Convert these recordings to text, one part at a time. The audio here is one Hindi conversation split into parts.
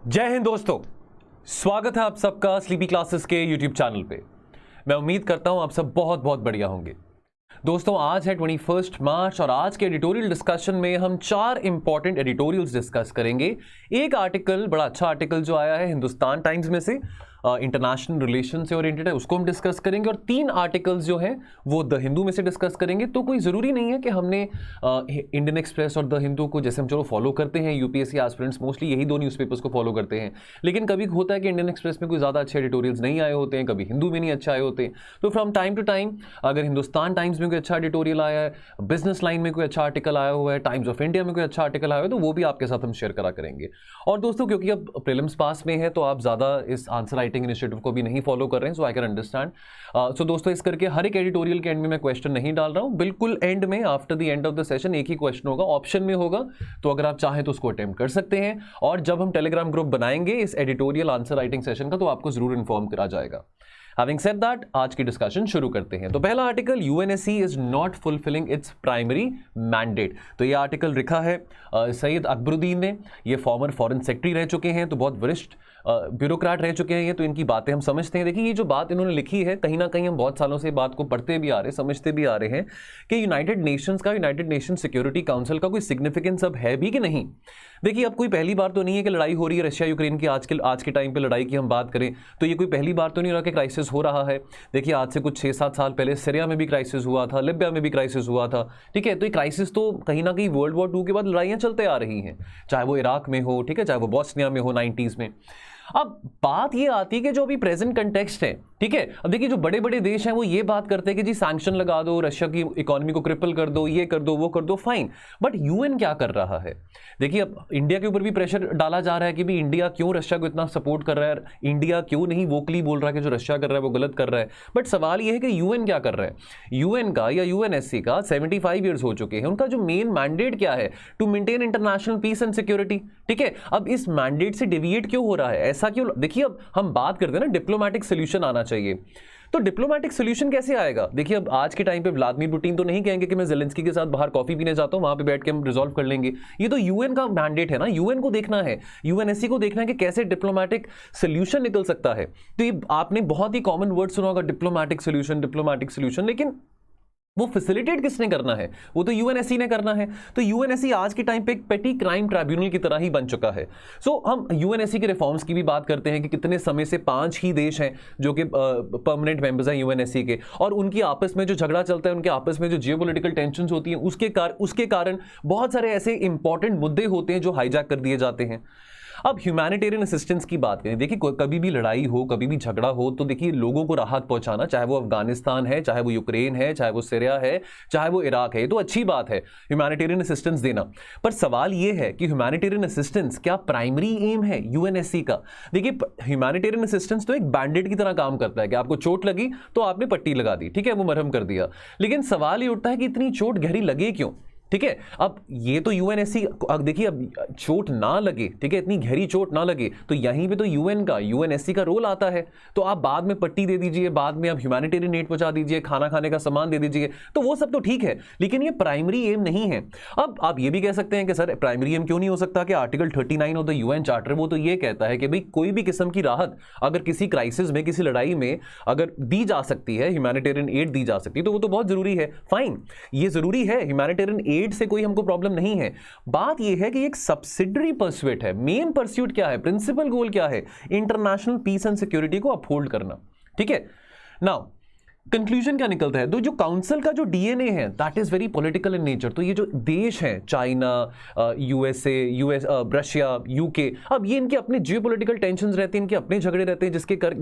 जय हिंद दोस्तों, स्वागत है आप सबका स्लीपी क्लासेस के यूट्यूब चैनल पे। मैं उम्मीद करता हूं आप सब बहुत बहुत बढ़िया होंगे। दोस्तों आज है 21 मार्च और आज के एडिटोरियल डिस्कशन में हम 4 इंपॉर्टेंट एडिटोरियल्स डिस्कस करेंगे। एक आर्टिकल, बड़ा अच्छा आर्टिकल जो आया है हिंदुस्तान टाइम्स में से, इंटरनेशनल रिलेशन से ओरिएंटेड है, उसको हम डिस्कस करेंगे। और 3 आर्टिकल्स जो हैं वो द हिंदू में से डिस्कस करेंगे। तो कोई ज़रूरी नहीं है कि हमने इंडियन एक्सप्रेस और द हिंदू को जैसे हम चलो फॉलो करते हैं, यूपीएससी एस्पिरेंट्स मोस्टली यही 2 न्यूज़पेपर्स को फॉलो करते हैं, लेकिन कभी होता है कि इंडियन एक्सप्रेस में कोई ज़्यादा अच्छे एडिटोरियल्स नहीं आए होते हैं, कभी हिंदू में नहीं अच्छे आए होते हैं। तो फ्रॉम टाइम टू टाइम अगर हिंदुस्तान टाइम्स में कोई अच्छा एडिटोरियल आया है, बिजनेस लाइन में कोई अच्छा आर्टिकल आया हुआ है, टाइम्स ऑफ इंडिया में कोई अच्छा आर्टिकल आया है, तो वो भी आपके साथ हम शेयर करा करेंगे। और दोस्तों क्योंकि अब प्रीलिम्स पास में है तो आप ज़्यादा इस आंसर राइटिंग इनिशिएटिव को भी नहीं फॉलो कर रहे हैं, सो आई कैन अंडरस्टैंड। सो दोस्तों इस करके हर एक एडिटोरियल के एंड में मैं क्वेश्चन नहीं डाल रहा हूं, बिल्कुल एंड में after the end of the session एक ही क्वेश्चन होगा, ऑप्शन में होगा, तो अगर आप चाहें तो उसको अटेम्प्ट कर सकते हैं। और जब हम टेलीग्राम ग्रुप बनाएंगे इस एडिटोरियल आंसर राइटिंग सेशन का, तो आपको जरूर इन्फॉर्म करा जाएगा। Having said that, आज की डिस्कशन शुरू करते हैं। तो पहला article, UNSC is not fulfilling its primary mandate. तो ये आर्टिकल लिखा है सैयद अकबरुद्दीन ने। ये फॉर्मर फॉरेन सेक्रेटरी रह चुके हैं, तो बहुत वरिष्ठ ब्यूरोक्रेट रह चुके हैं ये, तो इनकी बातें हम समझते हैं। देखिए ये जो बात इन्होंने लिखी है, कहीं ना कहीं हम बहुत सालों से बात को पढ़ते भी आ रहे हैं, समझते भी आ रहे हैं कि यूनाइटेड नेशन सिक्योरिटी काउंसिल का कोई सिग्निफिकेंस अब है भी कि नहीं। देखिए अब कोई पहली बार तो नहीं है कि लड़ाई हो रही है रशिया यूक्रेन की, आज के टाइम पे लड़ाई की हम बात करें तो ये कोई पहली बार तो नहीं हो रहा कि क्राइसिस हो रहा है। देखिए आज से कुछ 6-7 साल पहले सीरिया में भी क्राइसिस हुआ था, लिबिया में भी क्राइसिस हुआ था, ठीक है। तो ये क्राइसिस तो कहीं ना कहीं वर्ल्ड वॉर 2 के बाद लड़ाइयाँ चलते आ रही हैं, चाहे वो इराक में हो, ठीक है, चाहे वो बॉस्निया में हो 90s में। अब बात ये आती है कि जो अभी प्रेजेंट कंटेक्स्ट है, ठीक है, अब देखिए जो बड़े बड़े देश हैं वो ये बात करते हैं कि जी सैंक्शन लगा दो, रशिया की इकोनॉमी को क्रिपल कर दो, ये कर दो, वो कर दो, फाइन। बट यूएन क्या कर रहा है? देखिए अब इंडिया के ऊपर भी प्रेशर डाला जा रहा है कि भी इंडिया क्यों रशिया को इतना सपोर्ट कर रहा है, इंडिया क्यों नहीं वोकली बोल रहा है कि जो रशिया कर रहा है वो गलत कर रहा है। बट सवाल ये है कि यूएन क्या कर रहा है? यूएन का या यूएनएससी का 75 ईयर्स हो चुके हैं, उनका जो मेन मैंडेट क्या है? To maintain international peace and security, ठीक है। अब इस मैंडेट से डिविएट क्यों हो रहा है, ऐसा क्यों? देखिए अब हम बात करते हैं ना, डिप्लोमेटिक सोल्यूशन आना चाहिए। तो डिप्लोमेटिक सोल्यूशन कैसे आएगा? देखिए अब आज के टाइम पे व्लादिमीर पुतिन तो नहीं कहेंगे कि मैं ज़ेलेंस्की के साथ बाहर कॉफी पीने जाता हूं, वहां पे बैठ के हम रिजॉल्व कर लेंगे। ये तो यूएन का मैंडेट है ना, यूएन को देखना है, यूएनएससी को देखना है कि कैसे डिप्लोमेटिक सोल्यूशन निकल सकता है। तो ये आपने बहुत ही कॉमन वर्ड सुना होगा, डिप्लोमेटिक सोल्यूशन, लेकिन वो फैसिलिटेट किसने करना है? वो तो यूएनएससी ने करना है। तो यूएनएससी आज के टाइम पे एक पेटी क्राइम ट्राइब्यूनल की तरह ही बन चुका है। सो हम यूएनएससी के रिफॉर्म्स की भी बात करते हैं कि कितने समय से 5 ही देश हैं जो कि परमानेंट मेंबर्स हैं यूएनएससी के, और उनकी आपस में जो झगड़ा चलता है, उनके आपस में जो जियोपॉलिटिकल टेंशंस होती हैं, उसके कारण बहुत सारे ऐसे इंपॉर्टेंट मुद्दे होते हैं जो हाईजैक कर दिए जाते हैं। अब ह्यूमैनिटेरियन असिस्टेंस की बात करें, देखिए कभी भी लड़ाई हो, कभी भी झगड़ा हो, तो देखिए लोगों को राहत पहुंचाना, चाहे वो अफगानिस्तान है, चाहे वो यूक्रेन है, चाहे वो सीरिया है, चाहे वो इराक है, तो अच्छी बात है ह्यूमैनिटेरियन असिस्टेंस देना। पर सवाल ये है कि ह्यूमैनिटेरियन असिस्टेंस क्या प्राइमरी एम है यूएनएससी का? देखिए ह्यूमैनिटेरियन असिस्टेंस तो एक बैंडेड की तरह काम करता है कि आपको चोट लगी तो आपने पट्टी लगा दी, ठीक है, वो मरहम कर दिया। लेकिन सवाल ये उठता है कि इतनी चोट गहरी लगे क्यों? ठीक है, अब ये तो यूएनएससी, अब देखिए अब चोट ना लगे, ठीक है, इतनी गहरी चोट ना लगे, तो यहीं पे तो यूएनएससी का रोल आता है। तो आप बाद में पट्टी दे दीजिए, बाद में आप ह्यूमैनिटेरियन एड पहुंचा दीजिए, खाना खाने का सामान दे दीजिए, तो वो सब तो ठीक है, लेकिन ये प्राइमरी एम नहीं है। अब आप ये भी कह सकते हैं कि सर प्राइमरी एम क्यों नहीं हो सकता? कि article 39 of the UN charter वो तो ये कहता है कि भाई कोई भी किस्म की राहत अगर किसी क्राइसिस में, किसी लड़ाई में अगर दी जा सकती है, ह्यूमैनिटेरियन एड दी जा सकती है, तो वो तो बहुत जरूरी है, फाइन, ये जरूरी है, ह्यूमैनिटेरियन एड से कोई हमको प्रॉब्लम नहीं है। बात यह है कि एक सब्सिडरी परस्यूट है, मेन परस्यूट क्या है, प्रिंसिपल गोल क्या है? इंटरनेशनल पीस एंड सिक्योरिटी को अपहोल्ड करना, ठीक है। नाउ कंक्लूजन क्या निकलता है? तो जो काउंसिल का जो डीएनए है that is very political in nature. तो ये जो देश हैं, चाइना, रशिया, यूके, अब ये इनके अपने जियोपॉलिटिकल टेंशंस रहते हैं, इनके अपने झगड़े रहते हैं,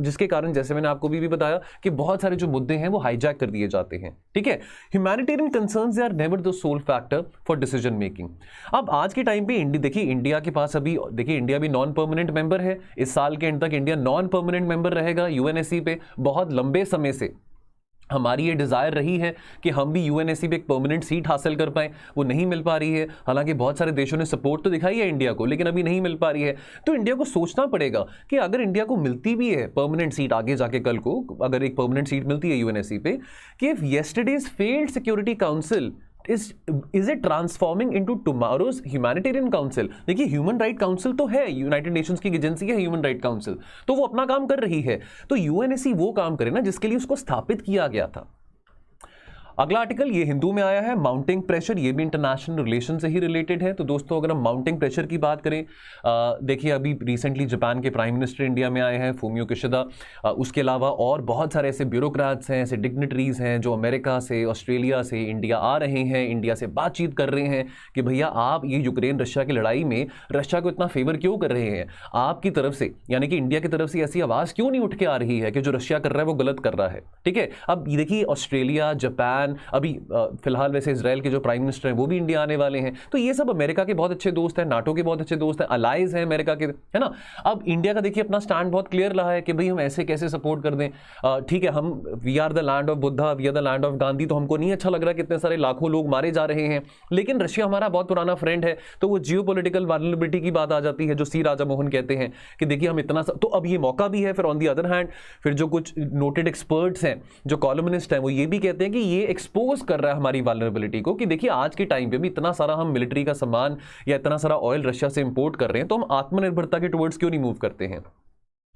जिसके कारण जैसे मैंने आपको भी बताया कि बहुत सारे जो मुद्दे हैं वो हाईजैक कर दिए जाते हैं, ठीक है। Humanitarian concerns are never the sole factor for decision making. अब आज के टाइम पे देखिए इंडिया के पास अभी, देखिए इंडिया भी नॉन परमानेंट मेंबर है, इस साल के एंड तक इंडिया नॉन परमानेंट मेंबर रहेगा यूएनएससी पे। बहुत लंबे समय से हमारी ये डिज़ायर रही है कि हम भी यूएनएससी पे एक परमानेंट सीट हासिल कर पाएं, वो नहीं मिल पा रही है। हालांकि बहुत सारे देशों ने सपोर्ट तो दिखाई है इंडिया को, लेकिन अभी नहीं मिल पा रही है। तो इंडिया को सोचना पड़ेगा कि अगर इंडिया को मिलती भी है परमानेंट सीट, आगे जाके कल को अगर एक परमानेंट सीट मिलती है यूएनएससी पे, कि if yesterday's failed security council is it transforming into tomorrow's humanitarian council? देखिए, ह्यूमन राइट काउंसिल तो है, यूनाइटेड नेशंस की एजेंसी है ह्यूमन राइट काउंसिल, तो वो अपना काम कर रही है, तो यूएनएससी वो काम करे ना जिसके लिए उसको स्थापित किया गया था। अगला आर्टिकल ये हिंदू में आया है, माउंटिंग प्रेशर, ये भी इंटरनेशनल रिलेशन से ही रिलेटेड है। तो दोस्तों अगर हम माउंटिंग प्रेशर की बात करें, देखिए अभी रिसेंटली जापान के प्राइम मिनिस्टर इंडिया में आए हैं, फूमियो किशिदा, उसके अलावा और बहुत सारे ऐसे ब्यूरोक्रेट्स हैं, ऐसे डिग्निटरीज हैं जो अमेरिका से, ऑस्ट्रेलिया से इंडिया आ रहे हैं, इंडिया से बातचीत कर रहे हैं कि भैया आप ये यूक्रेन रशिया की लड़ाई में रशिया को इतना फेवर क्यों कर रहे हैं, आपकी तरफ से यानी कि इंडिया की तरफ से ऐसी आवाज़ क्यों नहीं उठ के आ रही है कि जो रशिया कर रहा है वो गलत कर रहा है। ठीक है, अब देखिए ऑस्ट्रेलिया, जापान, अभी फिलहाल वैसे इजराइल के जो प्राइम मिनिस्टर हैं वो भी इंडिया आने वाले हैं, तो ये सब अमेरिका के बहुत अच्छे दोस्त हैं, नाटो के बहुत अच्छे दोस्त हैं, अलाइज हैं अमेरिका के, है ना। अब इंडिया का देखिए अपना स्टैंड बहुत क्लियर रहा है कि भाई हम ऐसे कैसे सपोर्ट कर दें। ठीक है, हम we are the land of Buddha, we are the land of Gandhi, तो हमको नहीं अच्छा लग रहा कि इतने सारे लाखों लोग मारे जा रहे हैं, लेकिन रशिया हमारा बहुत पुराना फ्रेंड है, तो वो जियोपॉलिटिकल वल्नरेबिलिटी की बात आ जाती है जो सी राजा मोहन कहते हैं कि देखिए हम इतना तो अब ये मौका भी है। फिर ऑन दी अदर हैंड फिर जो कुछ नोटेड एक्सपर्ट्स हैं, जो कॉलमनिस्ट हैं, वो ये भी कहते हैं कि ये एक्सपोज कर रहा है हमारी वल्नरेबिलिटी को कि देखिए आज के टाइम पे भी इतना सारा हम मिलिट्री का सामान या इतना सारा ऑयल रशिया से इंपोर्ट कर रहे हैं, तो हम आत्मनिर्भरता के टुवर्ड्स क्यों नहीं मूव करते हैं।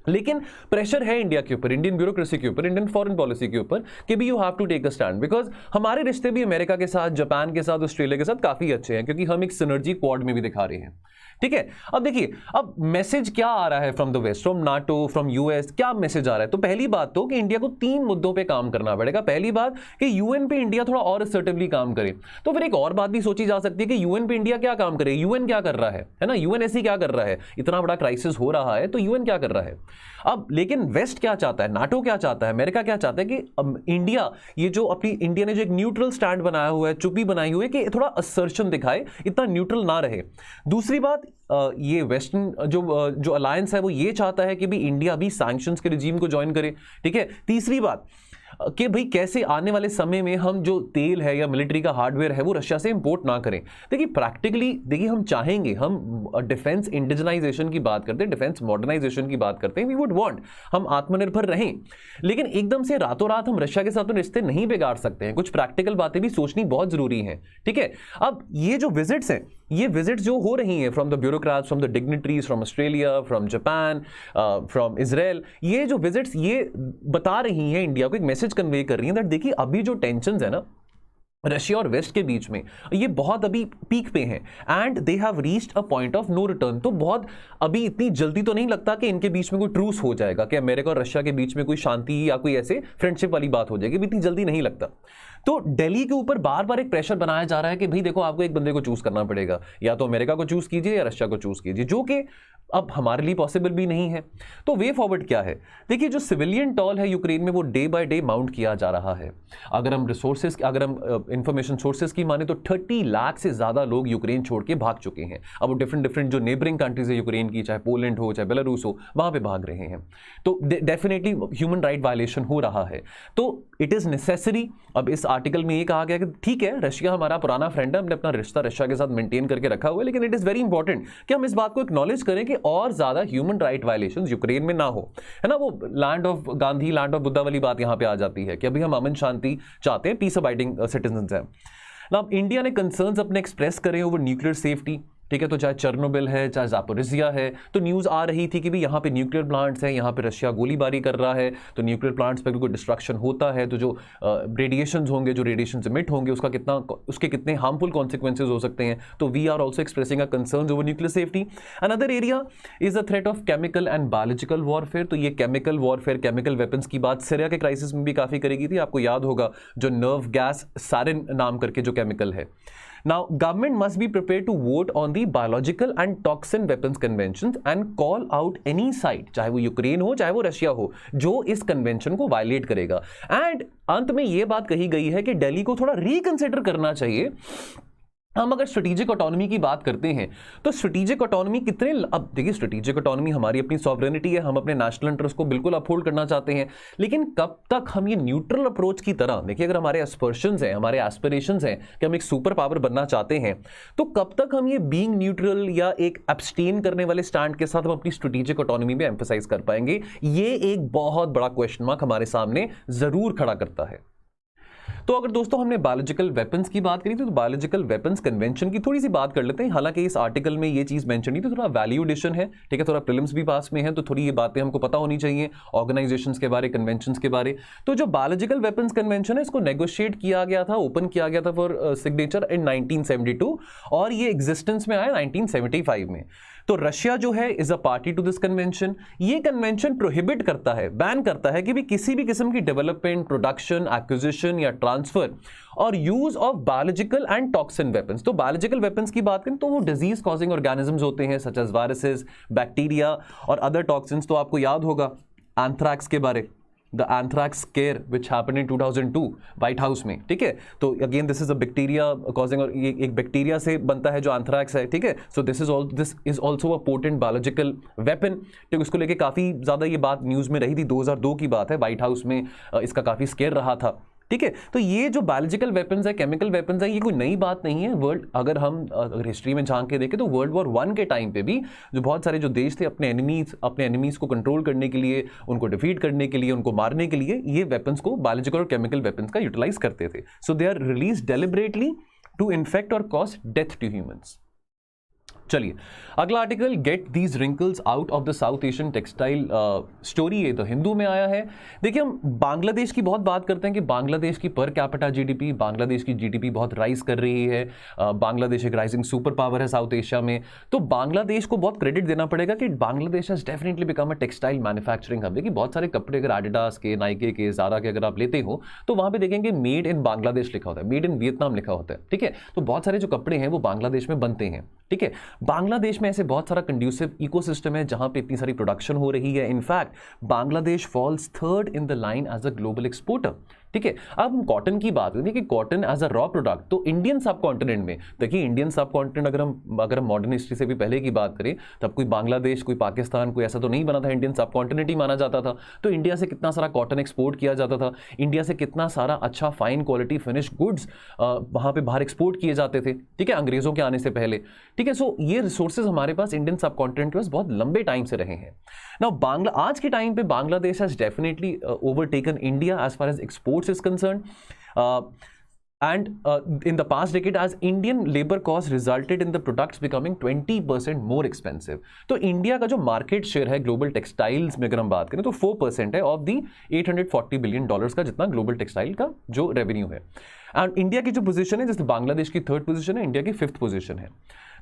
लेकिन प्रेशर है इंडिया के ऊपर, इंडियन ब्यूरोक्रेसी के ऊपर, इंडियन फॉरेन पॉलिसी के ऊपर कि भी you have to take a stand, because हमारे रिश्ते भी अमेरिका के साथ, जापान के साथ, ऑस्ट्रेलिया के साथ काफी अच्छे हैं, क्योंकि हम एक सिनर्जी क्वाड में भी दिखा रहे हैं। ठीक है, अब देखिए अब मैसेज क्या आ रहा है from the west, from NATO, from US, क्या मैसेज आ रहा है। तो पहली बात तो कि इंडिया को 3 मुद्दों पे काम करना पड़ेगा। पहली बात कि यूएन पे इंडिया थोड़ा और असर्टिवली काम करे। तो फिर एक और बात भी सोची जा सकती है कि यूएन पे इंडिया क्या काम करे, यूएन क्या कर रहा है ना, यूएनएससी क्या कर रहा है, इतना बड़ा क्राइसिस हो रहा है तो यूएन क्या कर रहा है। अब लेकिन वेस्ट क्या चाहता है, नाटो क्या चाहता है, अमेरिका क्या चाहता है कि इंडिया, ये जो अपनी इंडिया ने जो एक न्यूट्रल स्टैंड बनाया हुआ है, चुप्पी बनाई हुई है कि थोड़ा असर्शन दिखाए, इतना न्यूट्रल ना रहे। दूसरी बात, ये वेस्टर्न जो अलायंस है वो ये चाहता है कि भी इंडिया भी सैंक्शंस के रिजीम को ज्वाइन करे। ठीक है, तीसरी बात कि भाई कैसे आने वाले समय में हम जो तेल है या मिलिट्री का हार्डवेयर है वो रशिया से इंपोर्ट ना करें। देखिए प्रैक्टिकली देखिए हम चाहेंगे, हम डिफेंस इंडिजनाइजेशन की बात करते हैं, डिफेंस मॉडर्नाइजेशन की बात करते हैं, वी वुड वांट हम आत्मनिर्भर रहें, लेकिन एकदम से रातों रात हम रशिया के साथ तो रिश्ते नहीं बिगाड़ सकते हैं। कुछ प्रैक्टिकल बातें भी सोचनी बहुत जरूरी है। ठीक है, अब ये जो विजिट्स हैं, ये विजिट्स जो हो रही हैं from the bureaucrats, from the dignitaries, from Australia, from Japan, from Israel, ये जो विजिट्स ये बता रही हैं इंडिया को, एक मैसेज कन्वे कर रही हैं दैट देखिए अभी जो टेंशंस है ना रशिया और वेस्ट के बीच में, ये बहुत अभी पीक पे हैं and they have reached a point of no return. तो बहुत अभी इतनी जल्दी तो नहीं लगता कि इनके बीच में कोई ट्रूस हो जाएगा, कि अमेरिका और रशिया के बीच में कोई शांति या कोई ऐसे फ्रेंडशिप वाली बात हो जाएगी, इतनी जल्दी नहीं लगता। तो दिल्ली के ऊपर बार बार एक प्रेशर बनाया जा रहा है कि भाई देखो आपको एक बंदे को चूज करना पड़ेगा, या तो अमेरिका को चूज कीजिए या रशिया को चूज कीजिए, जो कि अब हमारे लिए पॉसिबल भी नहीं है। तो वे फॉरवर्ड क्या है, देखिए जो सिविलियन टॉल है यूक्रेन में वो डे बाय डे माउंट किया जा रहा है। अगर हम रिसोर्सेज, अगर हम इंफॉर्मेशन सोर्सेज की माने तो 30 लाख से ज्यादा लोग यूक्रेन छोड़ के भाग चुके हैं। अब वो डिफरेंट जो नेबरिंग कंट्रीज है यूक्रेन की, चाहे पोलैंड हो चाहे बेलारूस हो, वहां पे भाग रहे हैं। तो डेफिनेटली ह्यूमन राइट वायलेशन हो रहा है। तो इट इज नेसेसरी, अब इस आर्टिकल में ये कहा गया कि ठीक है रशिया हमारा पुराना फ्रेंड है, हमने अपना रिश्ता रशिया के साथ मेंटेन करके रखा हुआ है, लेकिन इट इज वेरी इंपॉर्टेंट कि हम इस बात को एक्नॉलेज करें कि और ज्यादा ह्यूमन राइट वायलेशंस यूक्रेन में ना हो, है ना। वो land of Gandhi, land of Buddha वाली बात यहां पे आ जाती है कि अभी हम अमन शांति चाहते हैं, पीस अबाइडिंग सिटीजंस हैं ना। इंडिया ने कंसर्न्स अपने एक्सप्रेस करे ओवर न्यूक्लियर सेफ्टी। ठीक है, तो चाहे चेर्नोबिल है, चाहे ज़ापोरिजिया है, तो न्यूज़ आ रही थी कि भी यहाँ पे न्यूक्लियर प्लांट्स हैं, यहाँ पे रशिया गोलीबारी कर रहा है, तो न्यूक्लियर प्लांट्स पे कोई डिस्ट्रक्शन होता है तो जो रेडिएशंस होंगे, जो रेडिएशन इमिट होंगे, उसके कितने हार्मफुल कॉन्सिक्वेंसेज हो सकते हैं। तो we are also expressing a concerns over nuclear safety. Another area is the threat of chemical and biological warfare. तो ये केमिकल वॉरफेयर, केमिकल वेपन्स की बात सीरिया के क्राइसिस में भी काफ़ी करेगी थी। आपको याद होगा जो नर्व गैस सारिन नाम करके जो केमिकल है। Now, government must be prepared to vote on the biological and toxin weapons conventions and call out any side, चाहे वो यूक्रेन हो चाहे वो रशिया हो, जो इस कन्वेंशन को वायलेट करेगा। एंड अंत में ये बात कही गई है कि दिल्ली को थोड़ा रिकंसिडर करना चाहिए। हम अगर स्ट्रेटेजिक ऑटोनॉमी की बात करते हैं तो स्ट्रेटेजिक ऑटोनॉमी कितने, अब देखिए स्ट्रेटेजिक ऑटोनॉमी हमारी अपनी सॉवरेनिटी है, हम अपने नेशनल इंटरेस्ट को बिल्कुल अपहोल्ड करना चाहते हैं, लेकिन कब तक हम ये न्यूट्रल अप्रोच की तरह, देखिए अगर हमारे एस्पर्शंस हैं, हमारे एस्पिरेशंस हैं कि हम एक सुपर पावर बनना चाहते हैं, तो कब तक हम ये बीइंग न्यूट्रल या एक एब्सटेन करने वाले स्टैंड के साथ हम अपनी स्ट्रेटेजिक ऑटोनॉमी में एम्फसाइज कर पाएंगे। ये एक बहुत बड़ा क्वेश्चन मार्क हमारे सामने जरूर खड़ा करता है। तो अगर दोस्तों हमने बायोलॉजिकल वेपन्स की बात करी तो बायोलॉजिकल वेपन्स कन्वेंशन की थोड़ी सी बात कर लेते हैं। हालांकि इस आर्टिकल में ये चीज़ मेंशन नहीं, तो थोड़ा वैल्यू एडिशन है, ठीक है, थोड़ा प्रीलिम्स भी पास में है, तो थोड़ी ये बातें हमको पता होनी चाहिए ऑर्गेनाइजेशंस के बारे, कन्वेंशंस के बारे। तो जो बायोलॉजिकल वेपन्स कन्वेंशन है इसको नेगोशिएट किया गया था, ओपन किया गया था फॉर सिग्नेचर इन 1972 और ये एग्जिस्टेंस में आया 1975 में। तो रशिया जो है is a party to this convention. ये कन्वेंशन प्रोहिबिट करता है, बैन करता है कि भी किसी भी किस्म की डेवलपमेंट, प्रोडक्शन, एक्विजिशन या ट्रांसफर और use of biological and toxin weapons. तो बायोलॉजिकल वेपन्स की बात करें तो वो डिजीज कॉजिंग ऑर्गेनिजम्स होते हैं सच एज वायरसेस, बैक्टीरिया और अदर टॉक्सिन्स। तो आपको याद होगा एंथ्रैक्स के बारे, the anthrax square which happened in 2002 white house में, ठीक है। तो again this is a bacteria causing, और ये एक बैक्टीरिया से बनता है जो एंथ्रैक्स है, ठीक है। So this is also a potent biological weapon. तो इसको लेके काफ़ी ज़्यादा ये बात न्यूज़ में रही थी, 2002 की बात है, व्हाइट हाउस में इसका काफ़ी स्केयर रहा था, ठीक है। तो ये जो बायोलॉजिकल वेपन्स है, केमिकल वेपन्स है, ये कोई नई बात नहीं है। वर्ल्ड अगर हिस्ट्री में झांक के देखें तो वर्ल्ड वॉर 1 के टाइम पे भी जो बहुत सारे जो देश थे अपने एनिमीज को कंट्रोल करने के लिए, उनको डिफीट करने के लिए, उनको मारने के लिए ये वेपन्स को, बायोलॉजिकल और केमिकल वेपन्स का यूटिलाइज करते थे। So they are release deliberately to infect और कॉज डेथ टू ह्यूमंस। चलिए अगला article, get these wrinkles out of the South Asian textile story, ये तो हिंदू में आया है। देखिए हम बांग्लादेश की बहुत बात करते हैं कि बांग्लादेश की पर कैपिटा जीडीपी, बांग्लादेश की जीडीपी बहुत राइज कर रही है। बांग्लादेश एक राइजिंग सुपर पावर है साउथ एशिया में। तो बांग्लादेश को बहुत क्रेडिट देना पड़ेगा कि Bangladesh has definitely become a textile manufacturing hub. देखिए बहुत सारे कपड़े अगर एडिडास के, नाइके के, ज़ारा के अगर आप लेते हो तो वहाँ पे देखेंगे मेड इन बांग्लादेश लिखा होता है, मेड इन वियतनाम लिखा होता है, ठीक है। तो बहुत सारे जो कपड़े हैं वो बांग्लादेश में बनते हैं, ठीक है। बांग्लादेश में ऐसे बहुत सारा कंड्यूसिव इकोसिस्टम है जहां पे इतनी सारी प्रोडक्शन हो रही है। In fact Bangladesh falls third in the line as a global exporter, ठीक है। अब हम कॉटन की बात करें कि cotton as a raw product, तो इंडियन सब कॉन्टिनेंट में देखिए, इंडियन सब कॉन्टिनेंट अगर हम मॉडर्न हिस्ट्री से भी पहले की बात करें तब कोई बांग्लादेश, कोई पाकिस्तान, कोई ऐसा तो नहीं बना था, इंडियन सब कॉन्टिनेंट ही माना जाता था। तो इंडिया से कितना सारा कॉटन एक्सपोर्ट किया जाता था, इंडिया से कितना सारा अच्छा फाइन क्वालिटी फिनिश गुड्स वहाँ पे बाहर एक्सपोर्ट किए जाते थे, ठीक है, अंग्रेजों के आने से पहले, ठीक है। सो ये रिसोर्सेज हमारे पास इंडियन सब कॉन्टिनेंट के पास बहुत लंबे टाइम से रहे हैं। नाउ आज के टाइम पे Bangladesh has definitely overtaken India as far as exports is concern, and in the past decade as Indian labor cost resulted in the products becoming 20% more expensive। तो इंडिया का जो मार्केट शेयर है ग्लोबल टेक्सटाइल्स में अगर हम बात करें तो 4% है ऑफ दी $840 बिलियन का जितना ग्लोबल टेक्सटाइल का जो रेवेन्यू है। एंड इंडिया की जो पोजीशन है, जैसे बांग्लादेश की 3rd पोजीशन है, इंडिया की 5th पोजीशन है।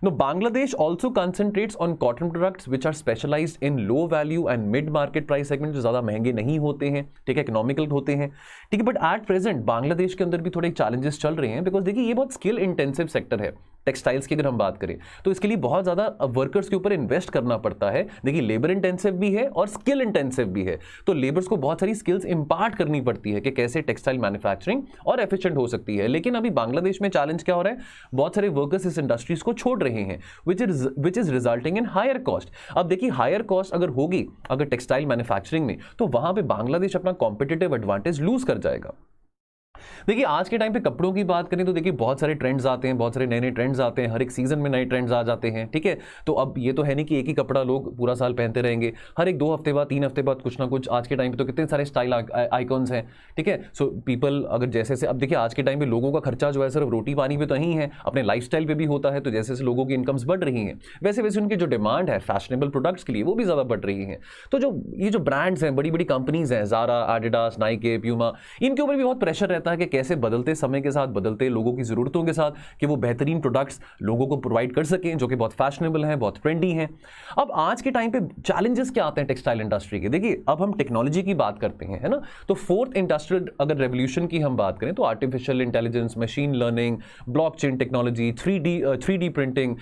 Now, Bangladesh also concentrates on cotton products which are specialized in low value and mid market price segment, जो ज़्यादा महंगे नहीं होते हैं, ठीक है, इकोनॉमिकल होते हैं, ठीक है। बट एट प्रेजेंट बांग्लादेश के अंदर भी थोड़े चैलेंजेस चल रहे हैं, बिकॉज देखिए ये बहुत स्किल इंटेंसिव सेक्टर है टेक्सटाइल्स की अगर हम बात करें तो इसके लिए बहुत ज़्यादा वर्कर्स के ऊपर इन्वेस्ट करना पड़ता है। देखिए लेबर इंटेंसिव भी है और स्किल इंटेंसिव भी है, तो लेबर्स को बहुत सारी स्किल्स इंपार्ट करनी पड़ती है कि कैसे टेक्सटाइल मैन्युफैक्चरिंग और एफिशिएंट हो सकती है। लेकिन अभी बांग्लादेश में चैलेंज क्या हो रहा है, बहुत सारे वर्कर्स इस इंडस्ट्रीज को छोड़ रहे हैं, which is resulting in higher cost. अब देखिए हायर कॉस्ट अगर होगी अगर टेक्सटाइल मैन्युफैक्चरिंग में, तो वहां पे बांग्लादेश अपना कॉम्पिटिटिव एडवांटेज लूज कर जाएगा। देखिए आज के टाइम पे कपड़ों की बात करें तो देखिए बहुत सारे ट्रेंड्स आते हैं, बहुत सारे नए नए ट्रेंड्स आते हैं, हर एक सीजन में नए ट्रेंड्स आ जाते हैं, ठीक है। तो अब ये तो है नहीं कि एक ही कपड़ा लोग पूरा साल पहनते रहेंगे, हर एक 2 हफ्ते बाद 3 हफ्ते बाद कुछ ना कुछ। आज के टाइम पे तो कितने सारे स्टाइल आइकॉन्स हैं, ठीक है। सो पीपल अगर जैसे अब देखिए आज के टाइम पे लोगों का खर्चा जो है सिर्फ रोटी पानी पे तो नहीं है, अपने लाइफस्टाइल पे भी होता है। तो जैसे जैसे लोगों की इनकम्स बढ़ रही हैं वैसे वैसे उनकी जो डिमांड है फैशनेबल प्रोडक्ट्स के लिए वो भी ज़्यादा बढ़ रही है। तो जो ये जो ब्रांड्स हैं, बड़ी बड़ी कंपनीज हैं, ज़ारा, एडिडास, नाइके, प्यूमा, इनके ऊपर भी बहुत प्रेशर रहता है कि कैसे बदलते समय के साथ, बदलते लोगों की ज़रूरतों के साथ कि वो बेहतरीन प्रोडक्ट्स लोगों को प्रोवाइड कर सकें जो कि बहुत फैशनेबल हैं, बहुत ट्रेंडी हैं। अब आज के टाइम पे चैलेंजेस क्या आते हैं टेक्सटाइल इंडस्ट्री के, देखिए अब हम टेक्नोलॉजी की बात करते हैं, है ना। तो 4th इंडस्ट्रियल अगर रेवोल्यूशन की हम बात करें तो artificial intelligence, machine learning, blockchain technology, 3D printing,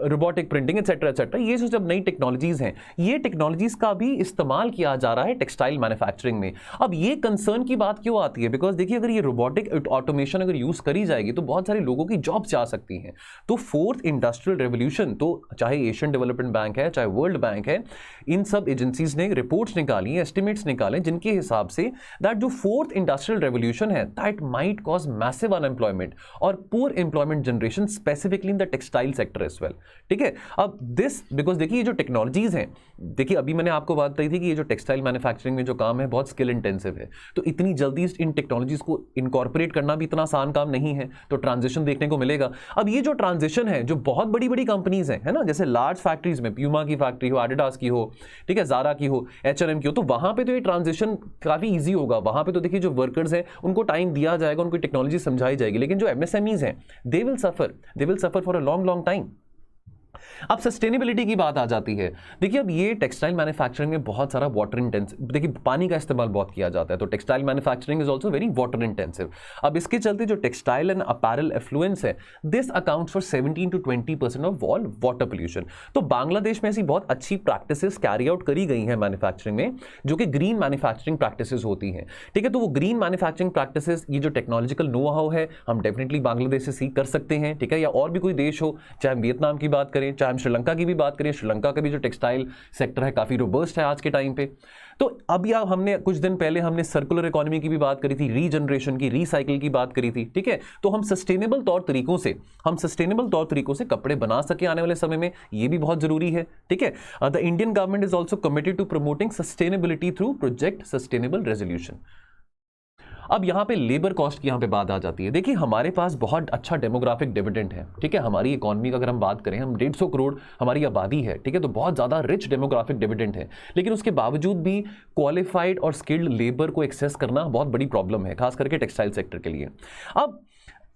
robotic printing etcetera etcetera, ये जो जब नई टेक्नोलॉजीज हैं, ये टेक्नोलॉजीज का भी इस्तेमाल किया जा रहा है टेक्सटाइल मैन्युफैक्चरिंग में। अब ये कंसर्न की बात क्यों आती है, बिकॉज देखिए अगर ये रोबोटिक ऑटोमेशन अगर यूज करी जाएगी तो बहुत सारे लोगों की जॉब्स जा सकती हैं। तो 4th इंडस्ट्रियल रेवोल्यूशन, तो चाहे एशियन डेवलपमेंट बैंक है, चाहे वर्ल्ड बैंक है, इन सब एजेंसीज ने रिपोर्ट्स निकाली, एस्टिमेट्स निकाले जिनके हिसाब से दैट जो 4th इंडस्ट्रियल रेवोल्यूशन है that might cause massive unemployment और poor employment generation specifically in the textile sector as well, ठीक है। अब दिस बिकॉज देखिए ये जो टेक्नोलॉजीज हैं, देखिए अभी मैंने आपको बात कही थी कि ये जो टेक्सटाइल मैन्युफैक्चरिंग में जो काम है बहुत स्किल इंटेंसिव है, तो इतनी जल्दी इन टेक्नोलॉजीज को इनकॉर्पोरेट करना भी इतना आसान काम नहीं है, तो ट्रांजिशन देखने को मिलेगा। अब ये जो ट्रांजिशन है, जो बहुत बड़ी बड़ी कंपनीज हैं, है ना, जैसे लार्ज फैक्ट्रीज में प्यूमा की फैक्ट्री हो, एडिडास की हो, ठीक है, ज़ारा की हो, H&M की हो, तो वहां पे तो ये ट्रांजिशन काफी ईजी होगा। वहां पे तो देखिए जो वर्कर्स हैं उनको टाइम दिया जाएगा, उनको टेक्नोलॉजी समझाई जाएगी। लेकिन जो MSMEs हैं, they will suffer for a long time. अब सस्टेनेबिलिटी की बात आ जाती है। देखिए अब ये टेक्सटाइल मैन्युफैक्चरिंग में बहुत सारा वाटर इंटेंसिव, देखिए पानी का इस्तेमाल बहुत किया जाता है, तो textile manufacturing is also very water intensive. अब इसके चलते जो टेक्सटाइल एंड अपैरल एफ्लुएंस है, this accounts for 17 to 20% of all water pollution. तो बांग्लादेश में ऐसी बहुत अच्छी प्रैक्टिसेस कैरी आउट करी गई हैं मैन्युफैक्चरिंग में, जो कि ग्रीन मैन्युफैक्चरिंग प्रैक्टिसेस होती हैं, ठीक है। तो वो ग्रीन मैन्युफैक्चरिंग प्रैक्टिसेस, ये जो टेक्नोलॉजिकल नो हाउ है, हम डेफिनेटली बांग्लादेश से सीख कर सकते हैं, ठीक है, या और भी कोई देश हो, चाहे हम वियतनाम की बात करें, चाहे हम श्रीलंका की भी बात करें। श्रीलंका का भी जो टेक्सटाइल सेक्टर है काफी रोबस्ट है आज के टाइम पे। तो अब या हमने कुछ दिन पहले हमने सर्कुलर इकोनॉमी की भी बात करी थी, रीजनरेशन की, रिसाइकिल की बात करी थी, ठीक है। तो हम सस्टेनेबल तौर तरीकों से कपड़े बना सके आने वाले समय में, ये भी बहुत जरूरी है, ठीक है। The Indian government is also committed to promoting sustainability through project sustainable resolution. अब यहाँ पे लेबर कॉस्ट की यहाँ पे बात आ जाती है। देखिए हमारे पास बहुत अच्छा डेमोग्राफिक डिविडेंड है, ठीक है। हमारी इकोनॉमी का अगर हम बात करें, हम 150 करोड़ हमारी आबादी है, ठीक है, तो बहुत ज़्यादा रिच डेमोग्राफिक डिविडेंड है। लेकिन उसके बावजूद भी क्वालिफाइड और स्किल्ड लेबर को एक्सेस करना बहुत बड़ी प्रॉब्लम है, खास करके टेक्सटाइल सेक्टर के लिए। अब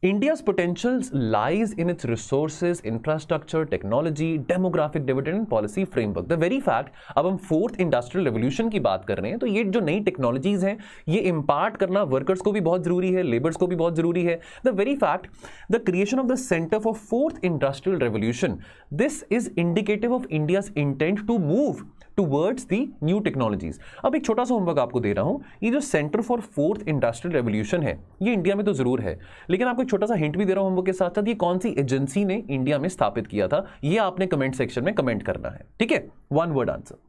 India's potential lies in its resources, infrastructure, technology, demographic dividend and policy framework. The very fact, अब हम फोर्थ इंडस्ट्रियल रेवोल्यूशन की बात कर रहे हैं, तो ये जो नई टेक्नोलॉजीज हैं, ये इम्पार्ट करना वर्कर्स को भी बहुत जरूरी है, लेबर्स को भी बहुत जरूरी है। The very fact, the creation of the centre for fourth industrial revolution, this is indicative of India's intent to move towards the new technologies. अब एक छोटा सा होमवर्क आपको दे रहा हूं, ये जो centre for fourth industrial revolution है, ये इंडिया में तो जरूर है, लेकिन आपको एक छोटा सा हिंट भी दे रहा हूं होमवर्क के साथ साथ, ये कौन सी एजेंसी ने इंडिया में स्थापित किया था, ये आपने कमेंट सेक्शन में कमेंट करना है, ठीक है, वन वर्ड आंसर।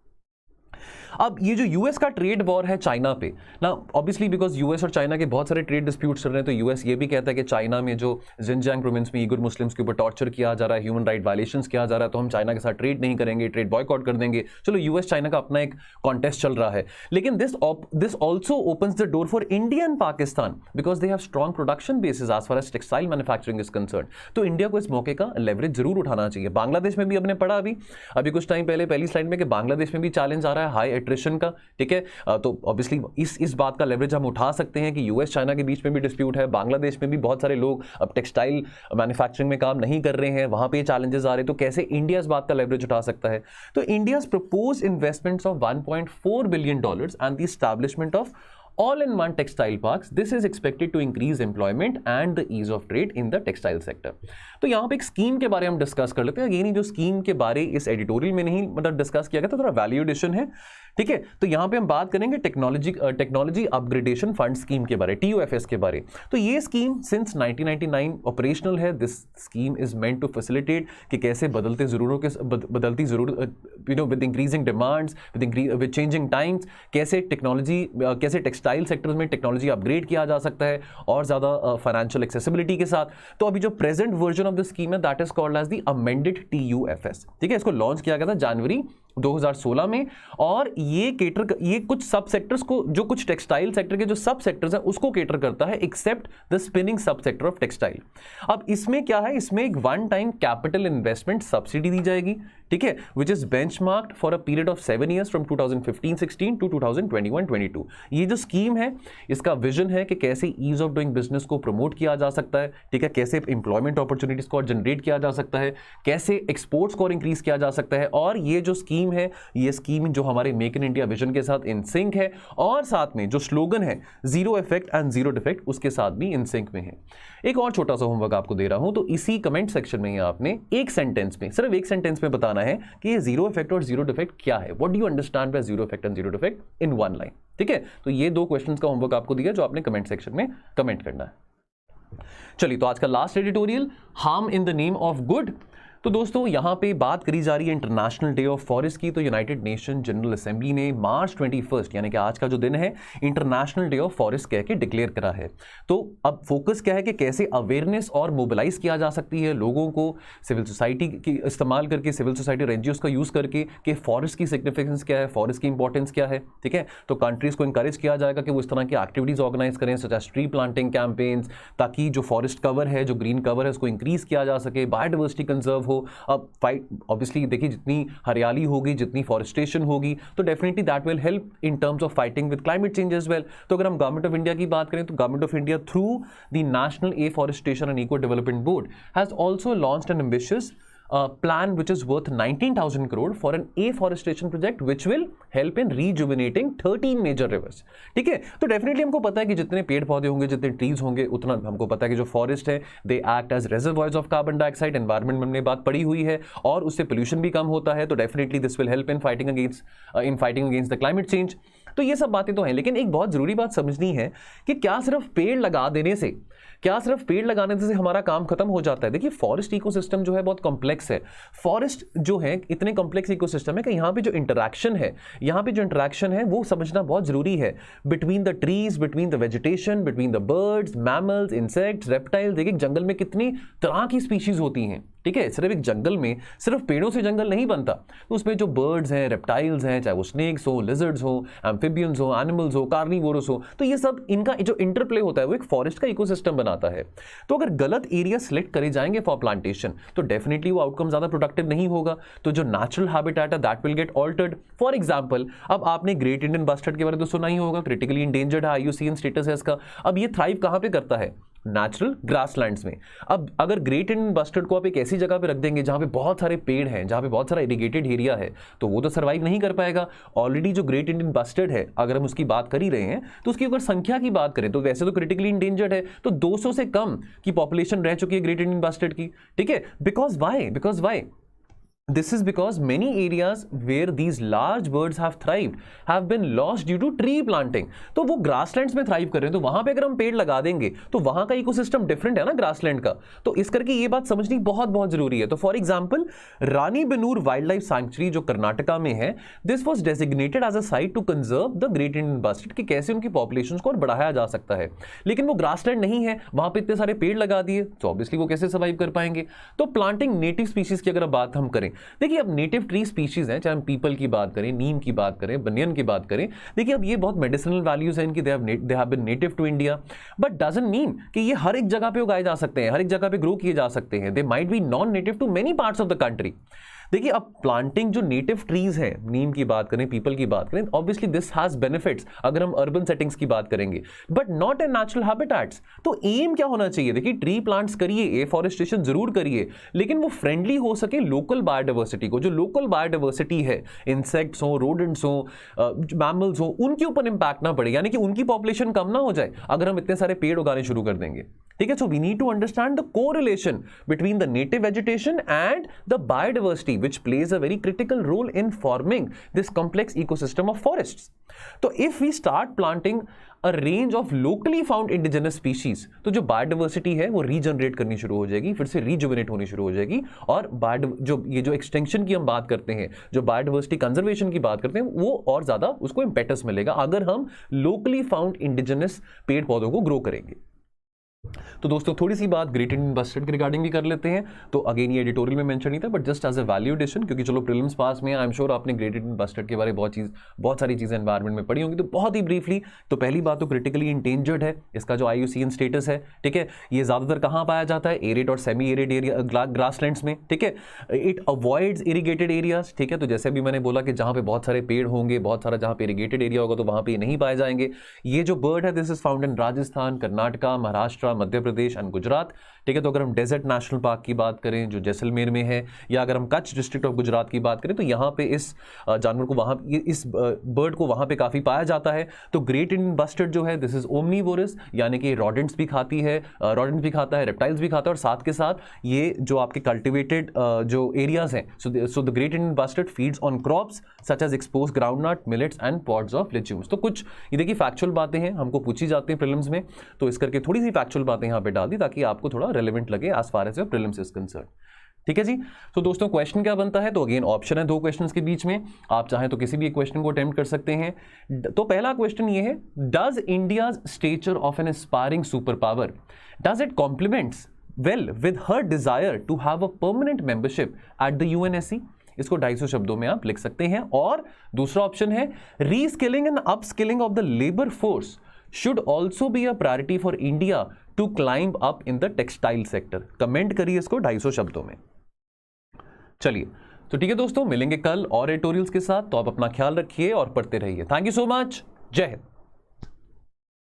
अब ये जो यूएस का ट्रेड वॉर है चाइना पे ना, ऑब्वियसली बिकॉज यूएस और चाइना के बहुत सारे ट्रेड डिस्प्यूट्स चल रहे हैं, तो यूएस ये भी कहता है कि चाइना में जो जिनजियांग प्रोविंस में ईगुर मुस्लिम्स के ऊपर टॉर्चर किया जा रहा है, ह्यूमन राइट वायलेशंस किया जा रहा है, तो हम चाइना के साथ ट्रेड नहीं करेंगे, ट्रेड बॉयकॉट कर देंगे। चलो यूएस चाइना का अपना एक कॉन्टेस्ट चल रहा है, लेकिन this also opens the door for India and Pakistan because they have strong production basis as far as textile manufacturing is concern. तो इंडिया को इस मौके का लेवरेज जरूर उठाना चाहिए। बांग्लादेश में भी हमने पढ़ा अभी कुछ टाइम पहले पहली स्लाइड में कि बांग्लादेश में भी चैलेंज आ रहा है हाई एट्रिशन का, ठीक है। तो ऑब्वियसली इस बात का लेवरेज हम उठा सकते हैं कि यूएस चाइना के बीच में भी डिस्प्यूट है, बांग्लादेश में भी बहुत सारे लोग अब टेक्सटाइल मैन्युफैक्चरिंग में काम नहीं कर रहे हैं, वहां पे चैलेंजेस आ रहे हैं, तो कैसे इंडिया इस बात का लेवरेज उठा सकता है। तो India's propose investments of $1.4 billion and the establishment of all-in-one textile parks. This is expected to increase employment and the ease of trade in the textile sector. तो यहाँ पे एक स्कीम के बारे में हम डिस्कस कर लेते हैं। ये नहीं जो स्कीम के बारे इस एडिटोरियल में नहीं मतलब डिस्कस किया गया, तो थोड़ा वैल्यू एडिशन है, ठीक है। तो यहाँ पे हम बात करेंगे टेक्नोलॉजी अपग्रेडेशन फंड स्कीम के बारे, TUFS के बारे। तो ये स्कीम सिंस 1999 ऑपरेशनल है। This scheme is meant to facilitate कि कैसे बदलती जरूरत with increasing demands, with changing times, कैसे टेक्सटाइल सेक्टर्स में टेक्नोलॉजी अपग्रेड किया जा सकता है और ज़्यादा फाइनेंशियल एक्सेसिबिलिटी के साथ। तो अभी जो present version of the scheme है that is called as the amended TUFS, ठीक है। इसको लॉन्च किया गया था जनवरी 2016 में, और ये कुछ सब सेक्टर्स को, जो कुछ टेक्सटाइल सेक्टर के जो सब सेक्टर्स हैं उसको केटर करता है, except the spinning sub sector of textile. अब इसमें क्या है, इसमें एक one time capital investment subsidy दी जाएगी, ठीक है, which is benchmarked for a period of 7 years from 2015-16 to 2021-22। ये जो स्कीम है, इसका विजन है कि कैसे ईज ऑफ डूइंग बिजनेस को प्रमोट किया जा सकता है, ठीक है, कैसे इंप्लॉयमेंट अपॉर्चुनिटीज को जनरेट किया जा सकता है, कैसे एक्सपोर्ट्स को इंक्रीज किया जा सकता है। और ये जो स्कीम है, ये स्कीम जो हमारे मेक इन इंडिया विजन के साथ इन सिंक है, और साथ में जो स्लोगन है zero effect and zero defect, उसके साथ भी इन सिंक में है। एक और छोटा सा होमवर्क आपको दे रहा हूं, तो इसी कमेंट सेक्शन में आपने एक सेंटेंस में, सिर्फ एक सेंटेंस में बताना है कि ये जीरो इफेक्ट और जीरो डिफेक्ट क्या है। What do you understand by zero effect and zero defect in one line, ठीक है। तो ये 2 क्वेश्चंस का होमवर्क आपको दिया जो आपने कमेंट सेक्शन में कमेंट करना है। चलिए, तो आज का last editorial, harm in the name of good. तो दोस्तों यहाँ पे बात करी जा रही है इंटरनेशनल डे ऑफ फॉरेस्ट की। तो यूनाइटेड नेशन जनरल असेंबली ने मार्च 21 यानी कि आज का जो दिन है इंटरनेशनल डे ऑफ फॉरेस्ट कह के डिक्लेयर करा है। तो अब फोकस क्या है कि कैसे अवेयरनेस और मोबिलाइज किया जा सकती है लोगों को, सिविल सोसाइटी की इस्तेमाल करके, सिविल सोसाइटी और एनजीओस का यूज करके, कि फॉरेस्ट की सिग्निफिकेंस क्या है, फॉरेस्ट की इंपॉर्टेंस क्या है। ठीक है, तो कंट्रीज को इंकरेज किया जाएगा कि वो इस तरह की एक्टिविटीज ऑर्गेनाइज करें, such as tree planting campaigns, ताकि जो फॉरेस्ट कवर है, जो ग्रीन कवर है, उसको इंक्रीज किया जा सके, बायोडाइवर्सिटी कंजर्व हो। अब फाइट ऑब्वियसली देखिए, जितनी हरियाली होगी, जितनी फॉरेस्टेशन होगी, तो definitely that will help in terms of fighting with climate change as well. तो अगर हम गवर्नमेंट ऑफ इंडिया की बात करें, तो government of India through the national afforestation and eco development board has also launched an ambitious plan which is worth 19,000 crore for an afforestation project which will help in rejuvenating 13 major rivers। ठीक है, तो डेफिनेटली हमको पता है कि जितने पेड़ पौधे होंगे, जितने ट्रीज होंगे, उतना हमको पता है कि जो फॉरेस्ट है they act as reservoirs of carbon dioxide. Environment में हमने बात पढ़ी हुई है, और उससे पोल्यूशन भी कम होता है। तो definitely this will help in fighting against the climate change. तो ये सब बातें तो हैं, लेकिन एक बहुत जरूरी बात समझनी है कि क्या सिर्फ पेड़ लगा देने से, क्या सिर्फ पेड़ लगाने से हमारा काम खत्म हो जाता है? देखिए, फॉरेस्ट इकोसिस्टम जो है बहुत कॉम्प्लेक्स है। फॉरेस्ट जो है इतने कॉम्प्लेक्स इकोसिस्टम है कि यहाँ पे जो इंटरैक्शन है, वो समझना बहुत जरूरी है between the trees, between the vegetation, between the birds, mammals, insects, reptiles. देखिए, जंगल में कितनी तरह की स्पीशीज होती हैं। ठीक है, सिर्फ एक जंगल में सिर्फ पेड़ों से जंगल नहीं बनता, तो उसमें जो बर्ड्स हैं, रेप्टाइल्स हैं, चाहे वो स्नेक्स हो, लिजर्ड्स हो, एम्फिबियंस हो, एनिमल्स हो, कार्निवोरस हो, तो ये सब इनका जो इंटरप्ले होता है वो एक फॉरेस्ट का इकोसिस्टम बनाता है। तो अगर गलत एरिया सिलेक्ट करे जाएंगे फॉर प्लांटेशन, तो डेफिनेटली वो आउटकम ज्यादा प्रोडक्टिव नहीं होगा। तो जो नेचुरल हैबिटेट है that will get altered. For example, अब आपने ग्रेट इंडियन बस्टर्ड के बारे में तो सुना ही होगा, क्रिटिकली इंडेंजर्ड है, IUCN स्टेटस है इसका। अब ये थ्राइव कहां पे करता है? नेचुरल ग्रासलैंड्स में। अब अगर ग्रेट इंडियन बस्टर्ड को आप एक ऐसी जगह पे रख देंगे जहां पे बहुत सारे पेड़ हैं, जहां पे बहुत सारा इरिगेटेड एरिया है, तो वो तो सर्वाइव नहीं कर पाएगा। ऑलरेडी जो ग्रेट इंडियन बस्टर्ड है, अगर हम उसकी बात कर ही रहे हैं, तो उसकी अगर संख्या की बात करें तो वैसे तो क्रिटिकली इंडेंजर्ड है, तो 200 से कम की पॉपुलेशन रह चुकी है ग्रेट इंडियन बस्टर्ड की। ठीक है, because why This is because many areas where these large birds have thrived have been lost due to tree planting। तो वो ग्रासलैंड्स में थ्राइव कर रहे हैं, तो वहां पे अगर हम पेड़ लगा देंगे तो वहां का इकोसिस्टम डिफरेंट है ना ग्रासलैंड का। तो इस करके ये बात समझनी बहुत बहुत जरूरी है। तो for example, Ranebennur wildlife sanctuary जो कर्नाटका में है, this was designated as a site to conserve the great Indian bustard, कि कैसे उनकी पॉपुलेशन को और बढ़ाया जा सकता है। लेकिन वो ग्रासलैंड नहीं है, वहां पे इतने सारे पेड़ लगा दिए, तो ऑब्वियसली वो कैसे सर्वाइव कर पाएंगे? तो प्लांटिंग नेटिव स्पीशीज की अगर बात हम करें, देखिए अब नेटिव ट्री स्पीशीज हैं, चाहे हम पीपल की बात करें, नीम की बात करें, बनियन की बात करें, देखिए अब ये बहुत मेडिसिनल वैल्यूज हैं इनकी, they have been native to India, but doesn't mean कि ये हर एक जगह पे उगाए जा सकते हैं, हर एक जगह पे ग्रो किए जा सकते हैं। They might be non native to many parts of the country. देखिए, अब प्लांटिंग जो नेटिव ट्रीज हैं, नीम की बात करें, पीपल की बात करें, ऑब्वियसली दिस हैज बेनिफिट्स अगर हम अर्बन सेटिंग्स की बात करेंगे, but not in natural habitats. तो एम क्या होना चाहिए? देखिए, ट्री प्लांट्स करिए, एफॉरेस्टेशन जरूर करिए, लेकिन वो फ्रेंडली हो सके लोकल बायोडाइवर्सिटी को। जो लोकल बायोडाइवर्सिटी है, इंसेक्ट्स हो, रोडेंट्स हो, मैमल्स हो, उनके ऊपर इंपैक्ट ना पड़े, यानी कि उनकी पॉपुलेशन कम ना हो जाए अगर हम इतने सारे पेड़ उगाने शुरू कर देंगे। ठीक है, so we need to understand the correlation between the native vegetation and the biodiversity which plays a very critical role in forming this complex ecosystem of forests। तो if we start planting a range of locally found indigenous species, तो जो बायोडाइवर्सिटी है वो रीजनरेट करनी शुरू हो जाएगी, फिर से रीजुवेनेट होनी शुरू हो जाएगी, और जो एक्सटेंशन की हम बात करते हैं, जो बायोडाइवर्सिटी कंजर्वेशन की बात करते हैं, वो और ज्यादा उसको इंपेटस मिलेगा अगर हम लोकली फाउंड इंडिजिनस पेड़ पौधों को ग्रो करेंगे। तो दोस्तों, थोड़ी सी बात ग्रेट इंडियन बस्टर्ड के रिगार्डिंग भी कर लेते हैं। तो अगेन ये एडिटोरियल में मेंशन नहीं था, but just as a value addition, क्योंकि चलो प्रीलिम्स पास में, आई एम श्योर आपने ग्रेट इंडियन बस्टर्ड के बारे में बहुत सारी चीजें एनवायरमेंट में पढ़ी होंगी। तो बहुत ही ब्रीफली, तो पहली बात तो क्रिटिकली इंडेंजर्ड है, इसका जो IUCN स्टेटस है। ठीक है, ये ज्यादातर कहां पाया जाता है? एरिड और सेमी एरिड एरिया, ग्रासलैंड्स में। ठीक है, इट अवॉइड्स इरिगेटेड एरियाज। ठीक है, तो जैसे भी मैंने बोला कि जहां पे बहुत सारे पेड़ होंगे, बहुत सारा जहां पे इरिगेटेड एरिया होगा, तो वहां पे नहीं पाए जाएंगे। ये जो बर्ड है, this is found in Rajasthan, Karnataka, Maharashtra, Madhya Pradesh and Gujarat. ठीक है, तो अगर हम डेजर्ट नेशनल पार्क की बात करें जो जैसलमेर में है, या अगर हम कच्छ डिस्ट्रिक्ट ऑफ गुजरात की बात करें, तो यहाँ पे इस जानवर को वहाँ, इस बर्ड को वहाँ पे काफ़ी पाया जाता है। तो ग्रेट इंडियन बस्टर्ड जो है, दिस इज ओमनीवोरस, यानी कि रॉडेंट्स भी खाती है, रॉडेंट्स भी खाता है, रेप्टाइल्स भी खाता है, और साथ के साथ ये जो आपके कल्टिवेटेड जो एरियाज हैं, so the great Indian bustard feeds on crops such as expose groundnut, millets and pods of legumes. तो कुछ ये देखिए फैक्चुअल बातें हैं, हमको पूछी जाती हैं प्रीलिम्स में, तो इस करके थोड़ी सी फैक्चुअल बातें यहाँ पे डाल दी ताकि आपको थोड़ा रेलेवेंट लगे as far as your prelims is concern. ठीक है जी। तो दोस्तों क्वेश्चन क्या बनता है, तो अगेन ऑप्शन है 2 क्वेश्चंस के बीच में, आप चाहें तो किसी भी एक क्वेश्चन को अटेम्प्ट कर सकते हैं। तो पहला क्वेश्चन ये है, does India's stature of an aspiring super power, does it compliments well with her desire to have a permanent membership at the UNSC. इसको 250 शब्दों में आप लिख सकते हैं। और दूसरा ऑप्शन है, reskilling and upskilling of the labour force should also be a priority for India to climb up in the textile sector। Comment करिए इसको 250 शब्दों में। चलिए, तो ठीक है दोस्तों, मिलेंगे कल और एडिटोरियल्स के साथ। तो आप अपना ख्याल रखिए और पढ़ते रहिए। Thank you so much. जय हिंद।